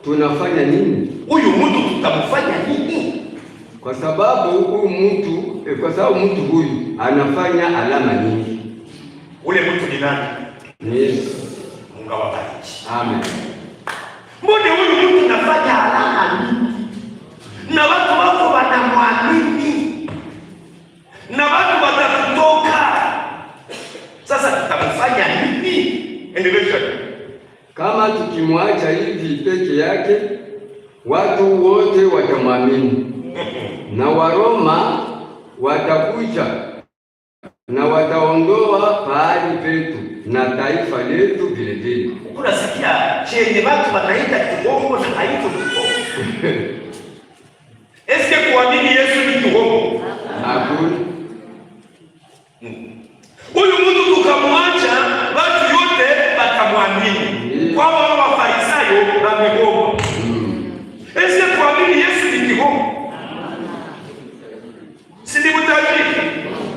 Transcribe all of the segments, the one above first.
tunafanya nini? Huyu mtu tutamfanya nini? Kwa sababu mtu huyu anafanya alama nyingi. Ule mtu ni nani? Ni Yesu. Mungu awabariki. Amen. Mbona huyu mtu anafanya alama nyingi? Na watu wako wanamwamini. Na watu watatoka. Sasa tutamfanya nini? Endelea. Kama tukimwacha hivi peke yake, watu wote watamwamini. Na Waroma watakuja na wataondoa pahali petu na taifa letu vile vile. Unasikia chenye watu wanaita kigongo na haiko kigongo. Eske kuamini Yesu ni kigongo? Hakuna. Huyu mtu tukamwacha, watu yote watamwamini. Kwa wao Wafarisayo wamegoma. Eske kuamini Yesu ni kigongo? Sindi mtajiri.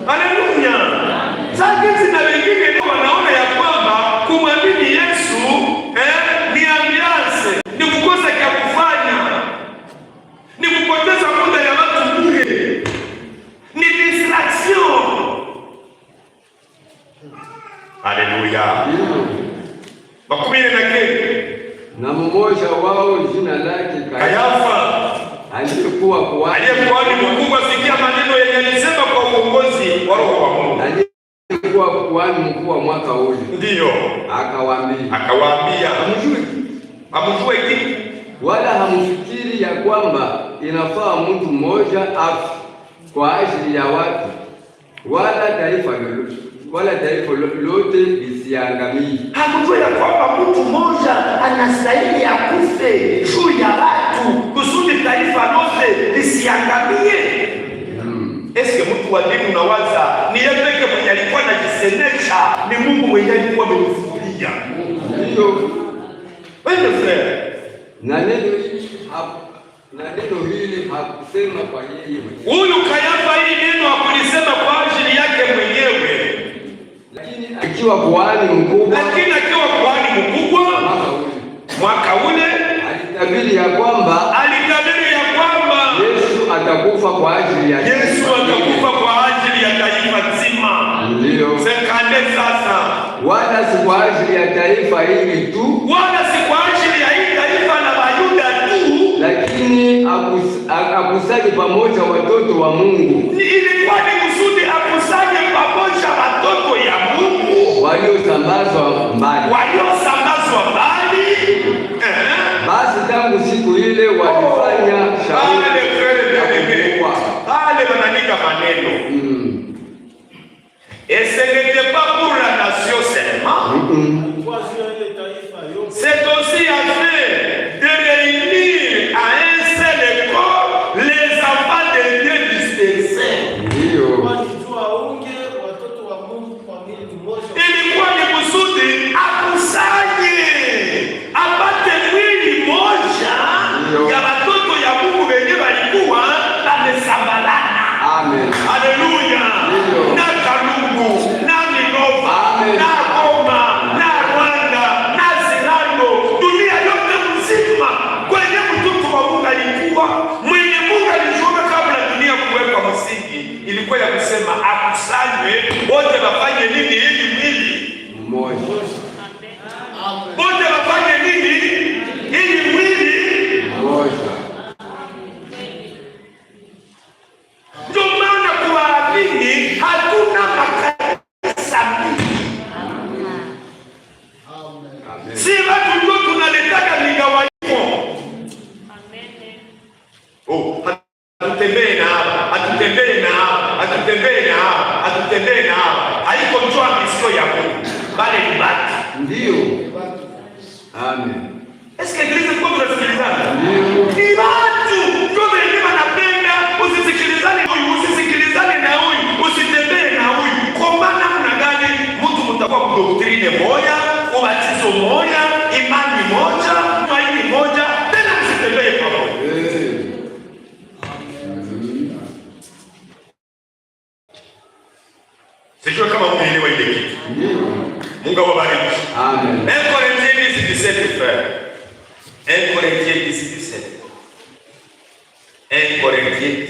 Haleluya. Sasa na wengine wanaona ya kwamba kumwamini Yesu ni ambiance, ni kukosa kia kufanya, ni kupoteza muda ya watu bure, ni distraction. Haleluya. Makumine na kile na mmoja wao jina lake Kayafa aliyekuwa kuhani mkubwa. Sikia maneno yenye alisema kwa uongozi wa Roho wa Mungu. Aliyekuwa kuhani mkuu wa mwaka ule. Ndiyo. Akawaambia amjue kitu, wala hamfikiri ya kwamba inafaa mtu mmoja afu kwa ajili ya watu, wala taifa lote lisiangamie. Hakujua ya kwamba mtu mmoja anastahili akufe juu ya watu kusudi taifa lote lisiangamie. Eske mtu wa dini unawaza ni yeye pekee mwenye alikuwa anajisemesha, ni Mungu mwenye alikuwa amemfunulia? Ndio. Wewe frère, na neno hili hakusema kwa yeye mwenyewe. Huyu Kayafa hili neno hakulisema kwa ajili yake mwenyewe. Lakini akiwa kuhani mkubwa mwaka ule alitabiri ya kwamba Yesu atakufa kwa ajili ya taifa nzima. Ndio. Sekande sasa. Wala si kwa ajili ya taifa hili tu. Wala si kwa ajili ya hii taifa na Wayuda tu. Lakini akusanye pamoja watoto wa Mungu. Ilikuwa ni kusudi akusanye pamoja watoto ya Mungu waliosambazwa mbali. Basi tangu siku ile walifanya shauri. Pale wanaandika maneno. Et ce n'était pas pour la nation seulement. C'est aussi afin de réunir à un seul corps les enfants de Dieu dispersés. Ilikuwa ni kusudi akusanye apate mwili moja ya watoto ya Mungu wenye walikuwa wamesambalana. Amen. Haleluya. Na Kalungu, na Minova, na Goma, na Rwanda, na Zilando, dunia yote mzima kwenye mtoto wa Mungu alikuwa mwenye Mungu alijua kabla dunia kuwekwa msingi. Ilikuwa ya kusema akusanywe wote wafanye nini ili mwili mmoja. Wote wafanye nini ili mwili mmoja. Ndio maana kuamini hatuna makanisa mingi. Si watu ndio tunaletaka migawanyiko. Hatutembee na hapa, hatutembee na hapa, hatutembee na hapa, hatutembee na hapa. Haiko njoo misio ya Mungu, bali ni bati. Ndio. Amen. Eske Kristo kwa tunasikilizana? Ndio. Ni watu ndio wengine wanapenda usisikilizane huyu, usisikilizane na huyu, usitembee na huyu. Kwa maana kuna gani mtu mtakuwa doktrine moja, ubatizo moja, imani moja, tumaini moja, tena msitembee pamoja. Sijui kama umeelewa ile kitu. Mungu awabariki. Amen. 1 Corinthiens 17 frère. 1 Corinthiens Corinthiens 10, 17. 1 Corinthiens